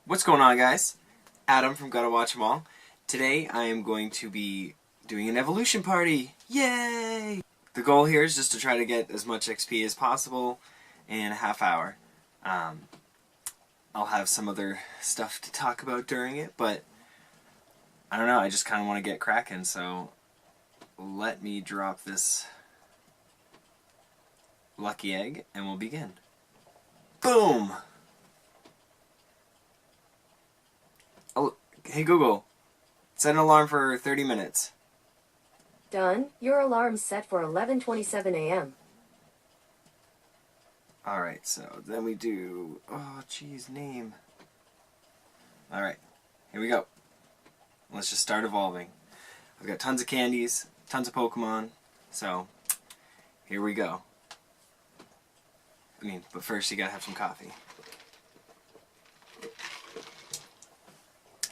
What's going on, guys? Adam from Gotta Watch 'Em All. Today I am going to be doing an evolution party. Yay! The goal here is just to try to get as much XP as possible in a half hour. I'll have some other stuff to talk about during it, but I don't know, I just kind of want to get cracking, so let me drop this lucky egg and we'll begin. Boom! Oh, hey Google, set an alarm for 30 minutes. Done. Your alarm's set for 11:27 a.m. Alright, so then we do... Oh, geez, name. Alright, here we go. Let's just start evolving. I've got tons of candies, tons of Pokemon, so here we go. But first you gotta have some coffee.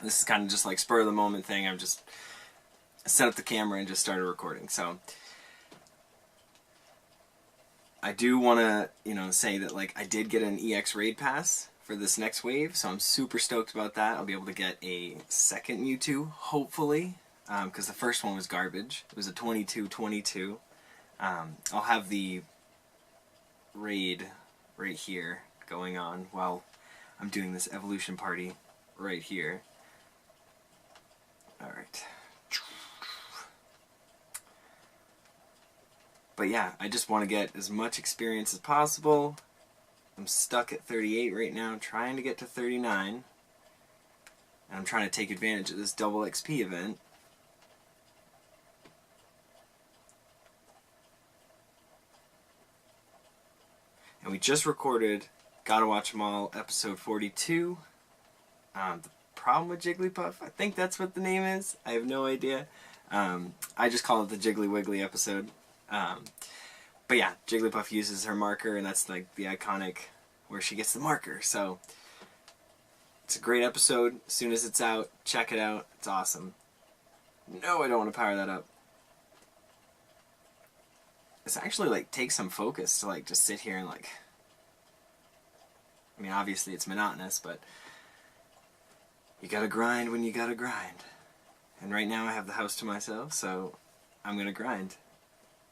This is kind of just like spur of the moment thing. I've just set up the camera and just started recording. So I do want to, say that I did get an EX raid pass for this next wave, so I'm super stoked about that. I'll be able to get a second Mewtwo, hopefully, because the first one was garbage. It was a 22-22. I'll have the raid right here going on while I'm doing this evolution party right here. Alright. But yeah, I just want to get as much experience as possible. I'm stuck at 38 right now, trying to get to 39. And I'm trying to take advantage of this double XP event. And we just recorded Gotta Watch 'Em All episode 42. The problem with Jigglypuff, I think that's what the name is. I have no idea. I just call it the Jiggly Wiggly episode. But yeah, Jigglypuff uses her marker, and that's like the iconic where she gets the marker. So it's a great episode. As soon as it's out, check it out. It's awesome. No, I don't want to power that up. This actually takes some focus to just sit here and obviously it's monotonous, but you gotta grind when you gotta grind. And right now I have the house to myself, so I'm gonna grind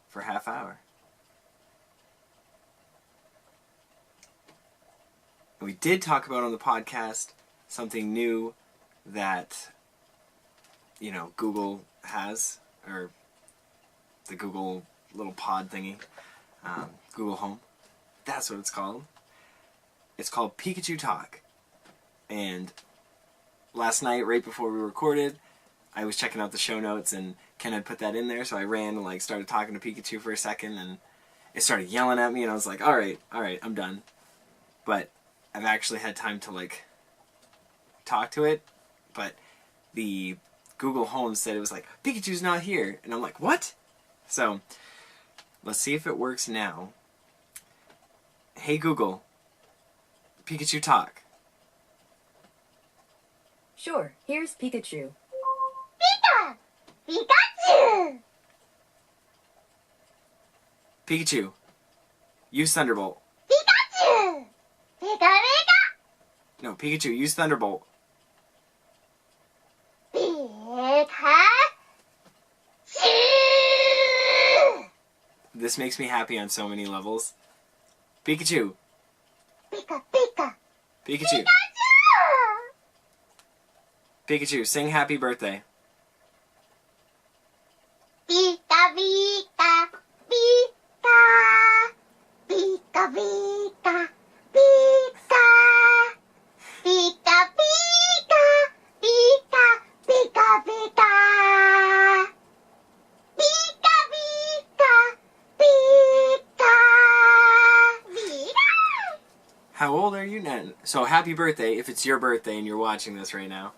for a half hour. And we did talk about on the podcast something new that, Google has, or the Google little pod thingy, Google Home. That's what it's called. It's called Pikachu Talk. And last night, right before we recorded, I was checking out the show notes and Ken had put that in there, so I ran and started talking to Pikachu for a second, and it started yelling at me, and I was like, alright, I'm done. But I've actually had time to talk to it, but the Google Home said it was Pikachu's not here, and I'm like, what? So let's see if it works now. Hey Google, Pikachu Talk. Sure, here's Pikachu. Pika! Pikachu! Pikachu, use Thunderbolt. Pikachu! Pika Pika! No, Pikachu, use Thunderbolt. Pikachu! This makes me happy on so many levels. Pikachu. Pika Pika! Pikachu. Pikachu! Pikachu, sing happy birthday. Pika Pika! Pika! Pika Pika! Pika! Pika Pika! Pika! Pika Pika! Pika Pika! Pika! Pika! How old are you now? So happy birthday if it's your birthday and you're watching this right now.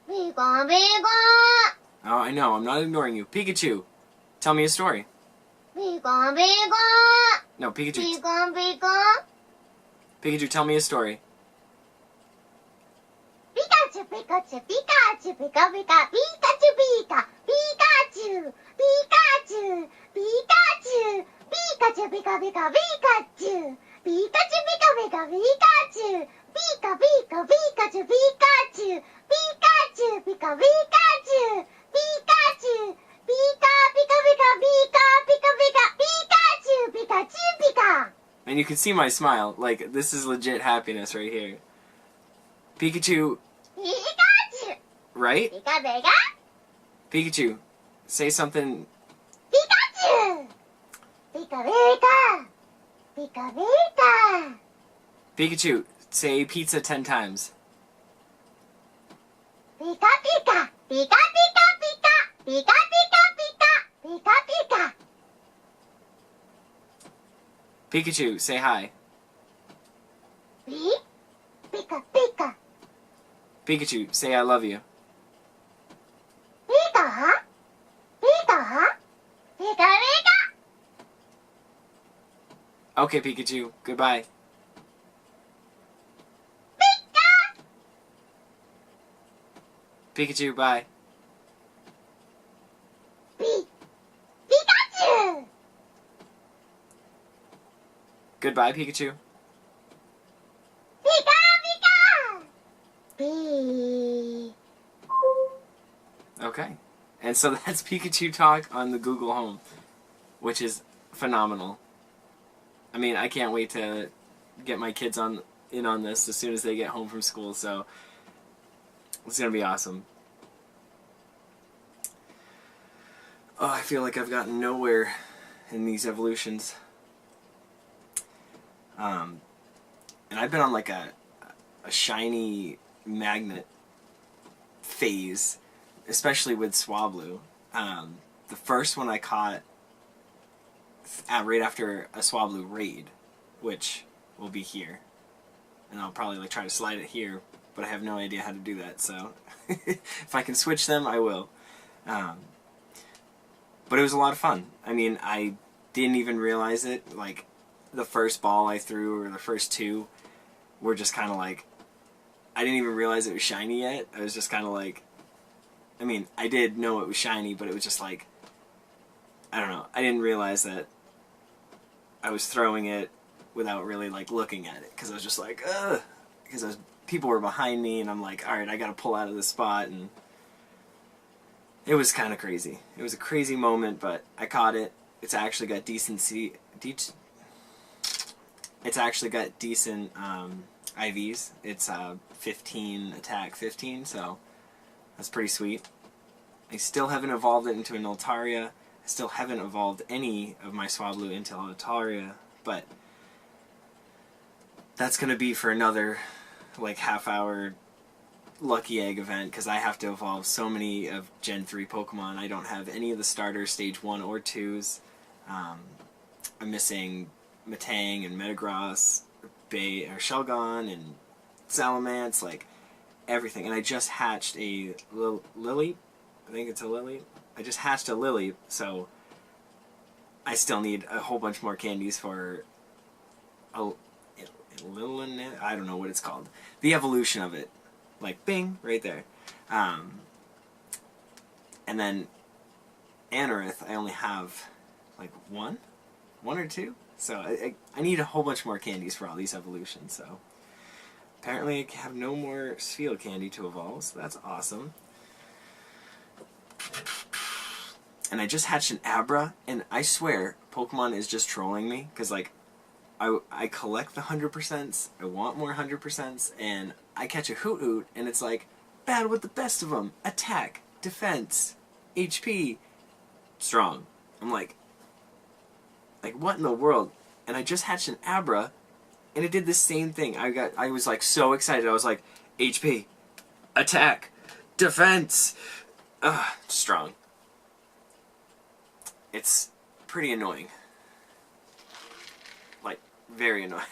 Pika Pika! Oh, I know, I'm not ignoring you. Pikachu, tell me a story. Pika Pika! No, Pikachu. Pika Pika! Pikachu, tell me a story. Pikachu, Pikachu, Pikachu, Pika Pika, Pikachu, Pika, Pikachu, Pikachu, Pikachu, Pikachu, Pika Pika, Pikachu, Pikachu, Pika Pika, Pikachu, Pika Pika, Pika, Pikachu, Pikachu, Pikachu, Pika, Pikachu, Pikachu, Pika, Pika, Pika, Pika, Pika, Pika, Pikachu, Pikachu, Pika. And you can see my smile. Like, this is legit happiness right here. Pikachu, Pikachu, right? Pika, Pika, Pikachu, say something. Pikachu, Pika, Pika, Pika, Pika. Pikachu, say pizza 10 times. Pika, Pika, Pika, Pika, Pika, Pika, Pika, Pika, Pika, Pika. Pikachu, say hi. Pika, Pika, Pikachu, say I love you. Pika, Pika, Pika, Pika. Okay, Pikachu, goodbye. Pikachu, bye. Pikachu. Goodbye, Pikachu. Pika, Pika. Okay. And so that's Pikachu Talk on the Google Home, which is phenomenal. I mean, I can't wait to get my kids in on this as soon as they get home from school, so it's going to be awesome. Oh, I feel like I've gotten nowhere in these evolutions. And I've been on like a shiny magnet phase, especially with Swablu. The first one I caught right after a Swablu raid, which will be here. And I'll probably like try to slide it here, but I have no idea how to do that, so if I can switch them, I will. But it was a lot of fun. I mean, I didn't even realize it. Like, the first ball I threw, or the first two, were just kind of like, I didn't even realize it was shiny yet. I was just kind of like, I mean, I did know it was shiny, but it was just like, I don't know. I didn't realize that I was throwing it without really like looking at it, because I was just like, ugh, because people were behind me, and I'm like, all right, I got to pull out of this spot, and it was kind of crazy. It was a crazy moment, but I caught it. It's actually got it's actually got decent IVs. It's 15 attack 15, so that's pretty sweet. I still haven't evolved it into an Altaria. I still haven't evolved any of my Swablu into Altaria, but that's going to be for another like half-hour Lucky Egg event, because I have to evolve so many of Gen 3 Pokemon. I don't have any of the starters, Stage 1 or 2s. I'm missing Metang and Metagross, Shelgon and Salamence, like everything. And I just hatched a Lily. I think it's a Lily. I just hatched a Lily, so I still need a whole bunch more candies for a Lilin. I don't know what it's called. The evolution of it. Like, bing, right there. And then Anorith, I only have, like, one or two. So I need a whole bunch more candies for all these evolutions, so. Apparently I have no more Spheal candy to evolve, so that's awesome. And I just hatched an Abra, and I swear, Pokemon is just trolling me, because, like, I collect the 100%s, I want more 100%s, and I catch a Hoot-Hoot, and it's like, battle with the best of them, attack, defense, HP, strong. I'm like, what in the world? And I just hatched an Abra, and it did the same thing. I was like so excited, I was like, HP, attack, defense, strong. It's pretty annoying. Like, very annoying.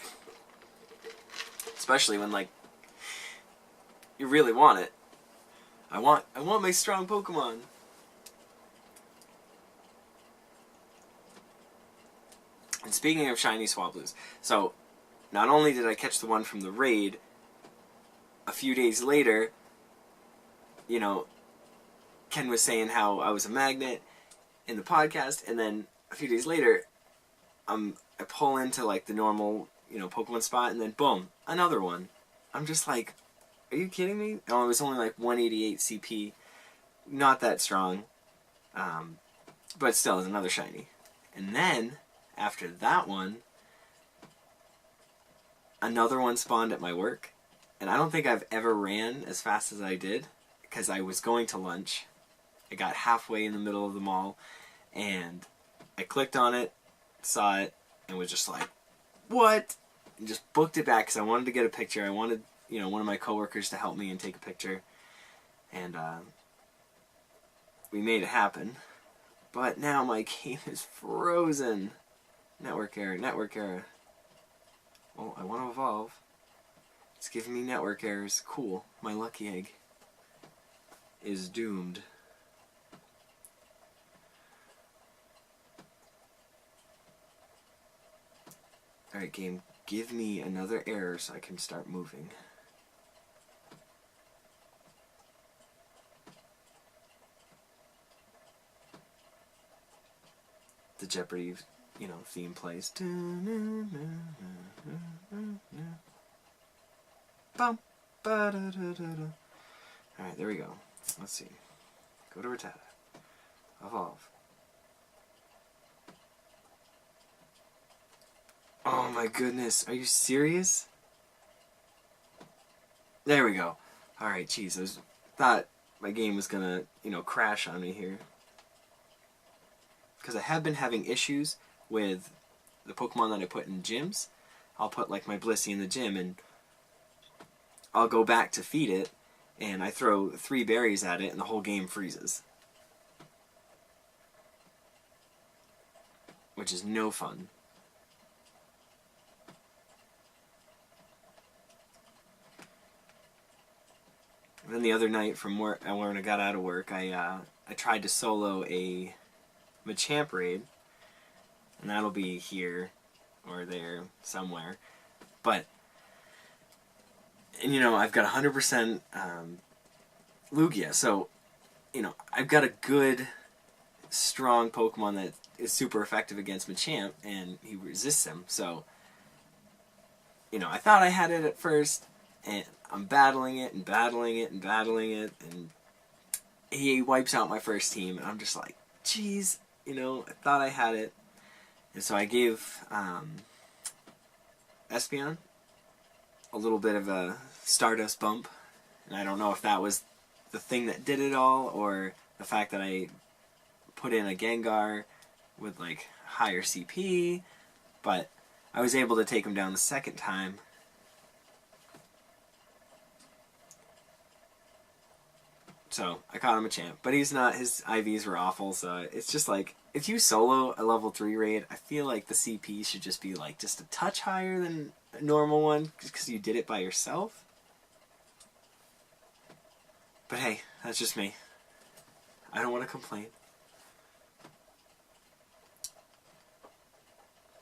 Especially when, like, you really want it. I want my strong Pokemon. And speaking of shiny Swablus, so not only did I catch the one from the raid, a few days later, you know, Ken was saying how I was a magnet in the podcast, and then a few days later, I pull into like the normal, you know, Pokemon spot, and then boom, another one. I'm just like, are you kidding me? Oh, it was only like 188 CP. Not that strong. But still, it's another shiny. And then, after that one, another one spawned at my work. And I don't think I've ever ran as fast as I did, because I was going to lunch. I got halfway in the middle of the mall, and I clicked on it, saw it, and was just like, what? And just booked it back because I wanted to get a picture. I wanted, you know, one of my coworkers to help me and take a picture. And we made it happen. But now my game is frozen. Network error, network error. Well, I want to evolve. It's giving me network errors. Cool. My lucky egg is doomed. Alright, game, give me another error so I can start moving. The Jeopardy, you know, theme plays. Alright, there we go. Let's see. Go to Rattata. Evolve. Oh my goodness, are you serious? There we go. Alright, jeez, I thought my game was gonna, you know, crash on me here. Because I have been having issues with the Pokemon that I put in gyms. I'll put like my Blissey in the gym and I'll go back to feed it and I throw 3 berries at it and the whole game freezes. Which is no fun. And then the other night from work, when I got out of work, I tried to solo a Machamp raid, and that'll be here or there somewhere. But, and you know, I've got 100% Lugia, so you know, I've got a good, strong Pokemon that is super effective against Machamp, and he resists him. So, you know, I thought I had it at first, and I'm battling it and battling it and battling it, and he wipes out my first team, and I'm just like, geez, you know, I thought I had it. And so I gave Espeon a little bit of a Stardust bump, and I don't know if that was the thing that did it all, or the fact that I put in a Gengar with like higher CP, but I was able to take him down the second time. So, I caught him a champ. But he's not, his IVs were awful, so it's just like, if you solo a level 3 raid, I feel like the CP should just be like, just a touch higher than a normal one, because you did it by yourself. But hey, that's just me. I don't want to complain.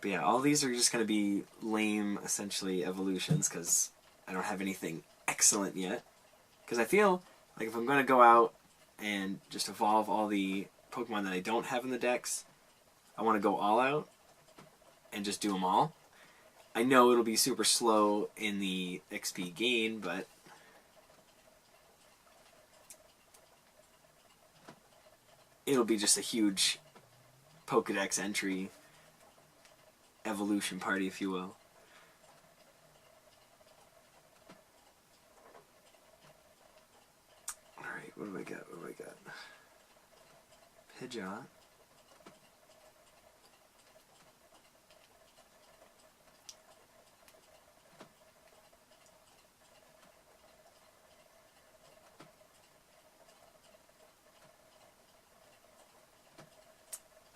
But yeah, all these are just going to be lame, essentially, evolutions, because I don't have anything excellent yet. Because I feel like if I'm going to go out and just evolve all the Pokemon that I don't have in the decks, I want to go all out and just do them all. I know it'll be super slow in the XP gain, but it'll be just a huge Pokedex entry evolution party, if you will. Alright, what do I got? What do I got? Pidgeot.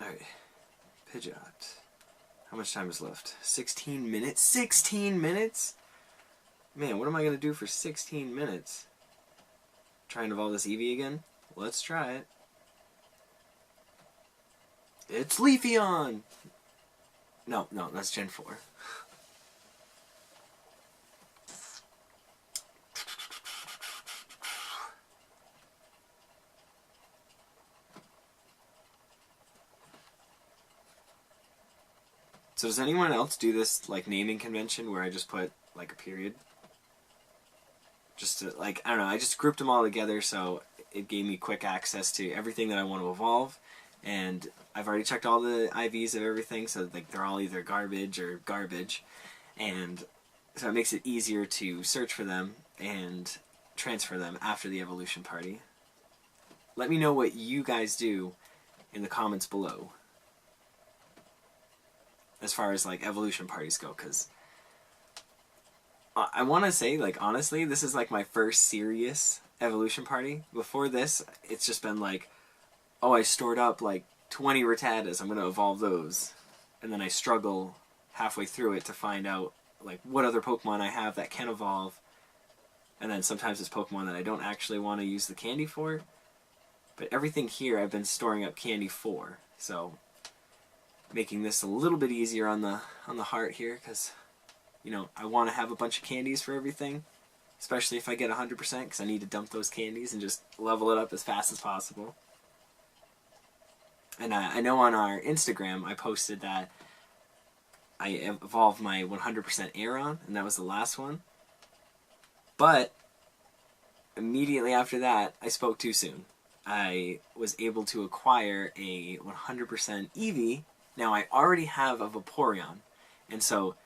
Alright, Pidgeot. How much time is left? 16 minutes? 16 minutes? Man, what am I going to do for 16 minutes? Try and evolve this Eevee again? Let's try it. It's Leafeon! No, that's Gen 4. So does anyone else do this, like, naming convention where I just put, like, a period? just to, like, I don't know, I just grouped them all together so it gave me quick access to everything that I want to evolve. And I've already checked all the IVs of everything, so like they're all either garbage or garbage. And so it makes it easier to search for them and transfer them after the evolution party. Let me know what you guys do in the comments below as far as like evolution parties go, because I want to say, like, honestly, this is like my first serious evolution party. Before this, it's just been like, oh, I stored up like 20 Rattatas, I'm going to evolve those. And then I struggle halfway through it to find out like what other Pokemon I have that can evolve. And then sometimes it's Pokemon that I don't actually want to use the candy for. But everything here I've been storing up candy for. So making this a little bit easier on the heart here, because, you know, I want to have a bunch of candies for everything. Especially if I get 100%, because I need to dump those candies and just level it up as fast as possible. And I know on our Instagram I posted that I evolved my 100% Aeron, and that was the last one. But immediately after that, I spoke too soon. I was able to acquire a 100% Eevee. Now I already have a Vaporeon, and so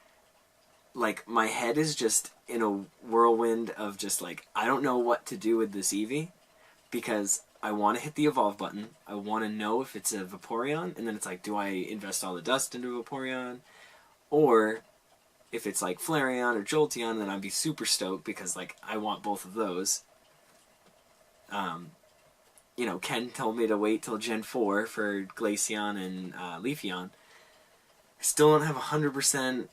like my head is just in a whirlwind of just like, I don't know what to do with this Eevee, because I want to hit the evolve button. I want to know if it's a Vaporeon, and then it's like, do I invest all the dust into Vaporeon? Or if it's like Flareon or Jolteon, then I'd be super stoked, because like I want both of those. You know, Ken told me to wait till Gen 4 for Glaceon and Leafeon. I still don't have 100%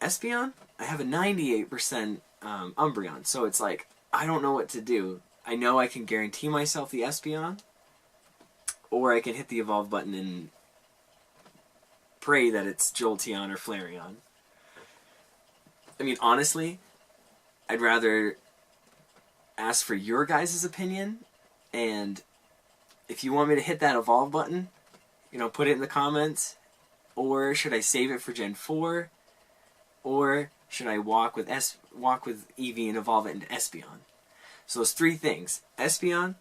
Espeon. I have a 98% Umbreon, so it's like, I don't know what to do. I know I can guarantee myself the Espeon, or I can hit the evolve button and pray that it's Jolteon or Flareon. I mean, honestly, I'd rather ask for your guys' opinion, and if you want me to hit that evolve button, you know, put it in the comments. Or should I save it for Gen 4? Or should I walk with Eevee and evolve it into Espeon? So those three things: Espeon,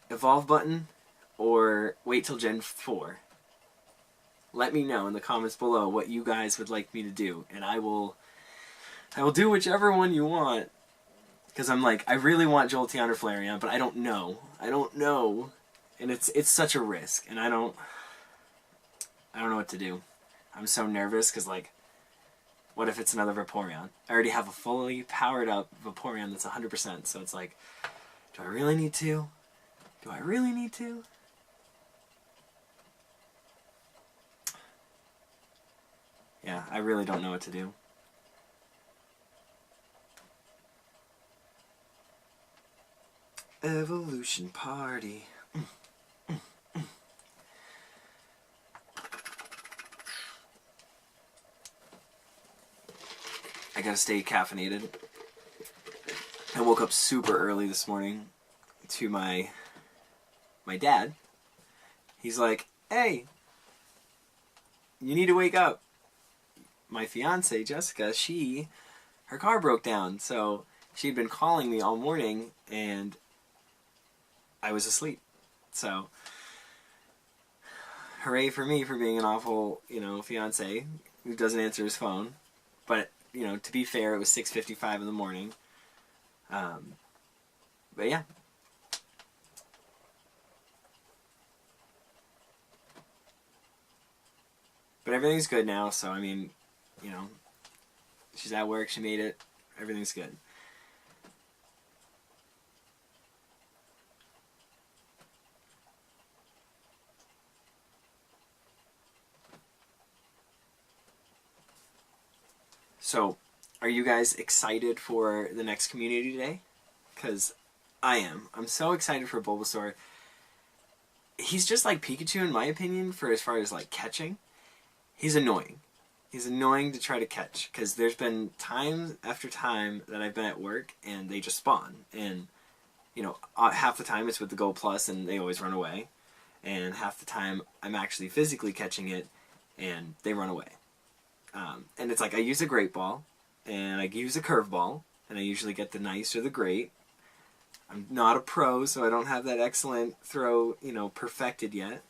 evolve button, or wait till Gen 4. Let me know in the comments below what you guys would like me to do, and I will do whichever one you want. Because I'm like, I really want Jolteon or Flareon, but I don't know. I don't know. And it's such a risk, and I don't know what to do. I'm so nervous, because like, what if it's another Vaporeon? I already have a fully powered up Vaporeon that's 100%, so it's like, do I really need to? Do I really need to? Yeah, I really don't know what to do. Evolution party. I gotta stay caffeinated. I woke up super early this morning to my dad. He's like, hey, you need to wake up. My fiance, Jessica, her car broke down, so she'd been calling me all morning, and I was asleep. So, hooray for me for being an awful, you know, fiance who doesn't answer his phone. But, you know, to be fair, it was 6:55 in the morning. But yeah. But everything's good now, so I mean, you know, she's at work, she made it, everything's good. So, are you guys excited for the next community day? Because I am. I'm so excited for Bulbasaur. He's just like Pikachu in my opinion, for as far as like catching. He's annoying. He's annoying to try to catch, because there's been time after time that I've been at work and they just spawn. And, you know, half the time it's with the Go Plus and they always run away. And half the time I'm actually physically catching it and they run away. And it's like I use a Great Ball, and I use a Curve Ball, and I usually get the nice or the great. I'm not a pro, so I don't have that excellent throw, perfected yet.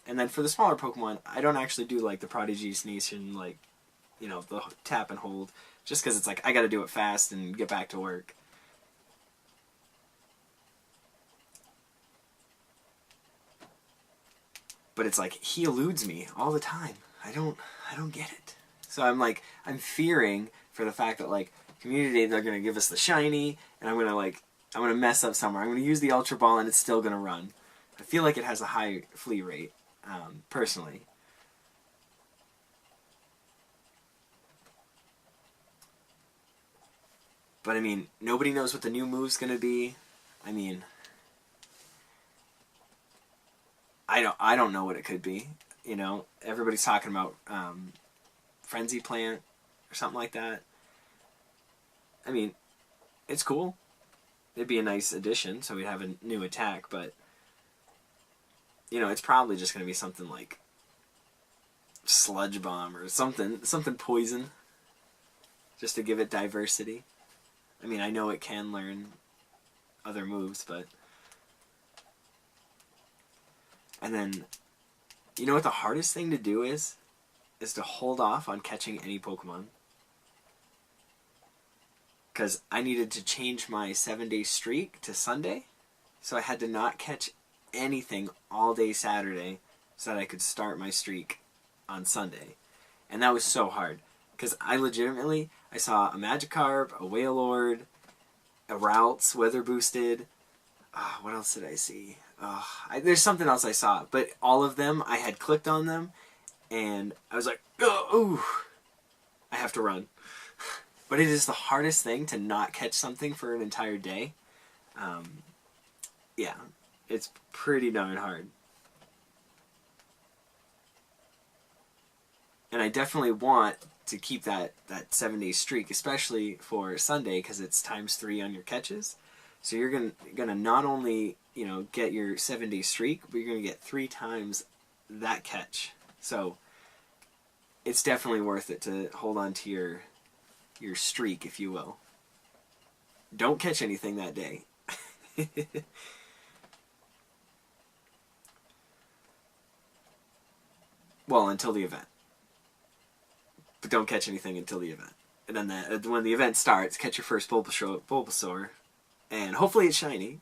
And then for the smaller Pokemon, I don't actually do like the Prodigy Nation, like, the tap and hold, just because it's like I got to do it fast and get back to work. But it's like he eludes me all the time. I don't get it. So I'm fearing for the fact that like Community Day they're gonna give us the shiny, and I'm gonna mess up somewhere. I'm gonna use the Ultra Ball and it's still gonna run. I feel like it has a high flee rate, personally. But I mean, nobody knows what the new move's gonna be. I mean, I don't know what it could be. Everybody's talking about Frenzy Plant or something like that. I mean, it's cool. It'd be a nice addition, so we'd have a new attack, but it's probably just gonna be something like Sludge Bomb or something poison, just to give it diversity. I mean, I know it can learn other moves, but... And then, you know what the hardest thing to do is? Is to hold off on catching any Pokemon. Because I needed to change my 7-day streak to Sunday, so I had to not catch anything all day Saturday so that I could start my streak on Sunday. And that was so hard. Because I saw a Magikarp, a Wailord, a Ralts, Weather Boosted. What else did I see? There's something else I saw. But all of them, I had clicked on them, and I was like, ooh, I have to run. But it is the hardest thing to not catch something for an entire day. Yeah, it's pretty darn hard. And I definitely want to keep that 7-day streak, especially for Sunday, because it's ×3 on your catches. So you're gonna not only get your 7-day streak, but you're gonna get 3 times that catch. So it's definitely worth it to hold on to your streak, if you will. Don't catch anything that day. Well, until the event. But don't catch anything until the event. And then when the event starts, catch your first Bulbasaur. And hopefully it's shiny.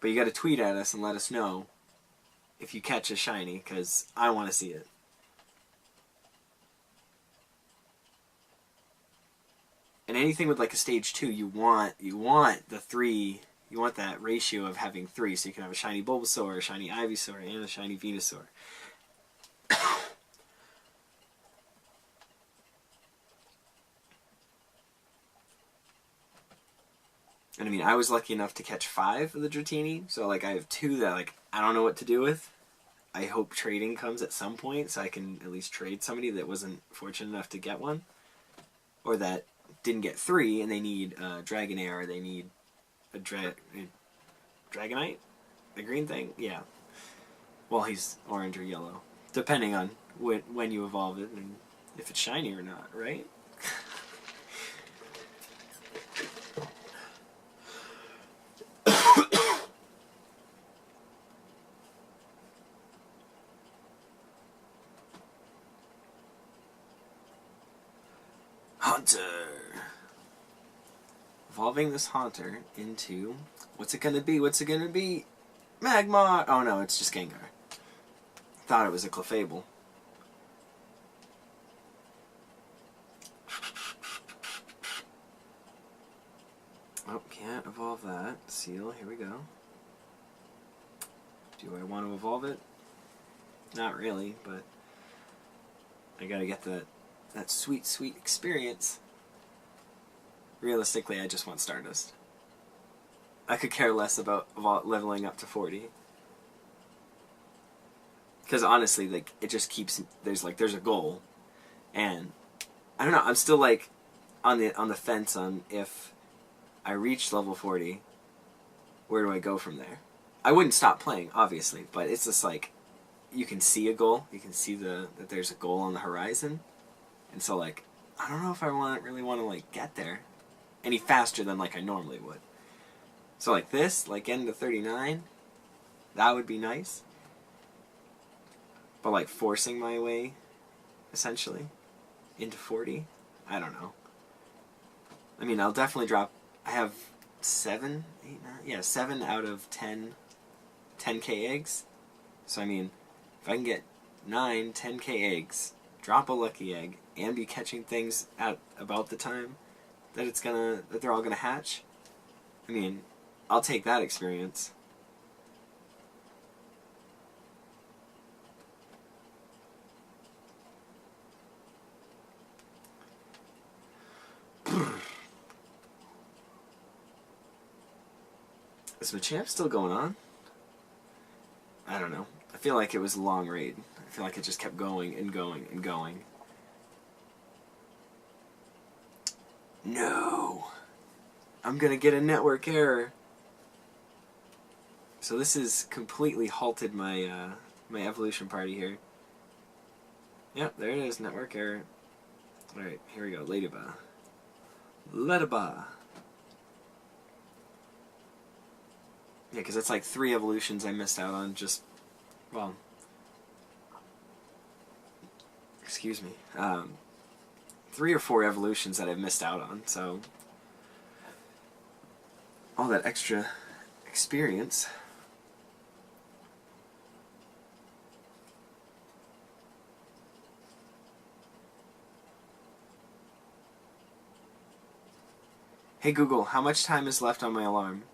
But you gotta tweet at us and let us know if you catch a shiny, because I want to see it. And anything with like a stage 2, you want the 3, you want that ratio of having 3, so you can have a shiny Bulbasaur, a shiny Ivysaur, and a shiny Venusaur. And I mean, I was lucky enough to catch 5 of the Dratini, so like I have 2 that like I don't know what to do with. I hope trading comes at some point, so I can at least trade somebody that wasn't fortunate enough to get one, or that didn't get 3 and they need Dragonair, or they need a Dragonite, the green thing. Yeah. Well, he's orange or yellow, depending on when you evolve it and if it's shiny or not, right? Haunter! Evolving this Haunter into... What's it gonna be? What's it gonna be? Magmar! Oh no, it's just Gengar. Thought it was a Clefable. Oh, can't evolve that. Seal, here we go. Do I want to evolve it? Not really, but I gotta get that sweet, sweet experience. Realistically, I just want Stardust. I could care less about leveling up to 40. Because honestly, like, it just keeps, there's a goal. And I don't know, I'm still like on the fence on if I reach level 40, where do I go from there? I wouldn't stop playing, obviously, but it's just like, you can see a goal, you can see that there's a goal on the horizon, and so like, I don't know if I really want to like get there any faster than like I normally would. So like this, like getting to 39, that would be nice. But like forcing my way, essentially, into 40, I don't know. I mean, I'll definitely drop. I have 7, 8, 9, yeah, 7 out of 10k eggs. So I mean, if I can get 9, 10k eggs, drop a lucky egg, and be catching things at about the time that they're all gonna hatch, I mean, I'll take that experience. Is Machamp still going on? I don't know. I feel like it was a long raid. I feel like it just kept going and going and going. No! I'm gonna get a network error. So this has completely halted my my evolution party here. Yep, there it is, network error. Alright, here we go, Ladybug. Ladybug. Yeah, because it's like 3 evolutions I missed out on just, well, excuse me, 3 or 4 evolutions that I've missed out on, so all that extra experience. Hey Google, how much time is left on my alarm?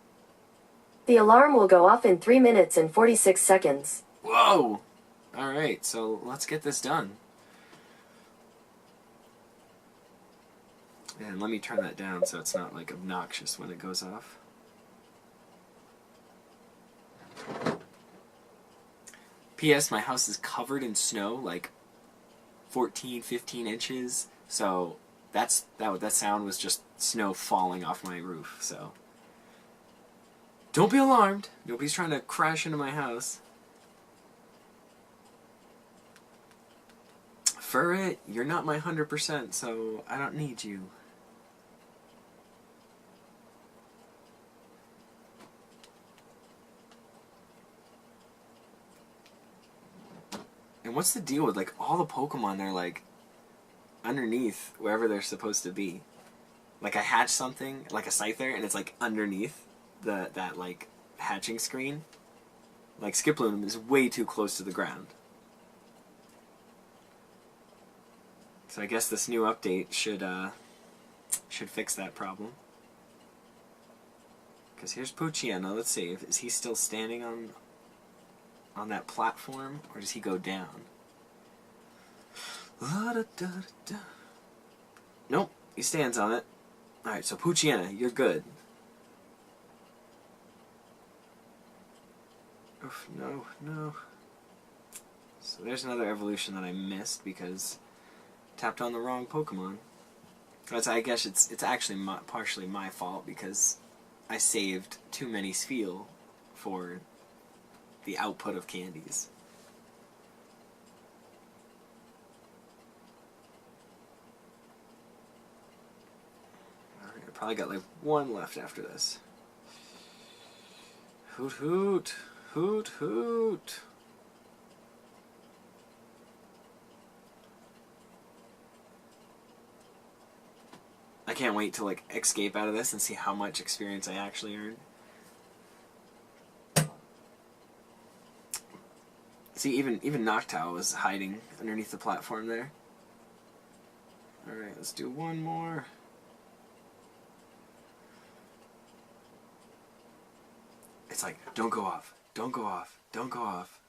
The alarm will go off in 3 minutes and 46 seconds. Whoa! Alright, so let's get this done. And let me turn that down so it's not like obnoxious when it goes off. P.S. My house is covered in snow, like 14, 15 inches, so that sound was just snow falling off my roof, so don't be alarmed. Nobody's trying to crash into my house. Furret, you're not my 100%, so I don't need you. And what's the deal with like all the Pokemon? They're like underneath wherever they're supposed to be. Like I hatch something, like a Scyther, and it's like underneath that like hatching screen. Like Skiploom is way too close to the ground. So I guess this new update should fix that problem. Because here's Poochyena. Let's see, is he still standing on that platform, or does he go down? Nope, he stands on it. Alright, so Poochyena, you're good. Oof, no. So there's another evolution that I missed because I tapped on the wrong Pokemon. I guess it's actually partially my fault because I saved too many Spheal for the output of candies. Alright, I probably got like 1 left after this. Hoot hoot! Hoot hoot! I can't wait to like escape out of this and see how much experience I actually earned. See, even Noctowl was hiding underneath the platform there. Alright, let's do 1 more. It's like, don't go off, don't go off, don't go off.